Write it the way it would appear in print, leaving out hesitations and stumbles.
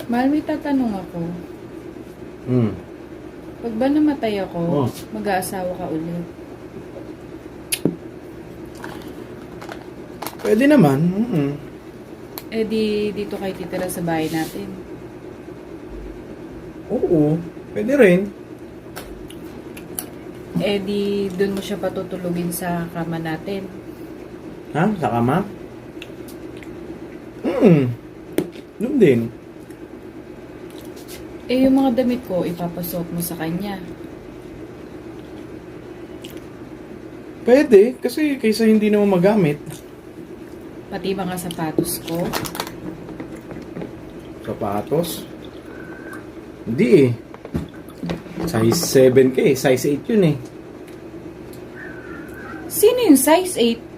Mahal, may tatanong ako. Hmm. Pag ba namatay ako, Oh. mag-aasawa ka ulit? Pwede naman. Eh di dito kayo titira sa bahay natin. Oo. Pwede rin. Eh di dun mo siya patutulugin sa kama natin. Ha? Sa kama? Doon din. Eh yung mga damit ko, ipapasuot mo sa kanya. Pwede. Kasi kaysa hindi naman magamit. Pati mga sapatos ko. Sapatos? Hindi eh. Size 7 ka eh. Size 8 yun eh. Sino yung size 8?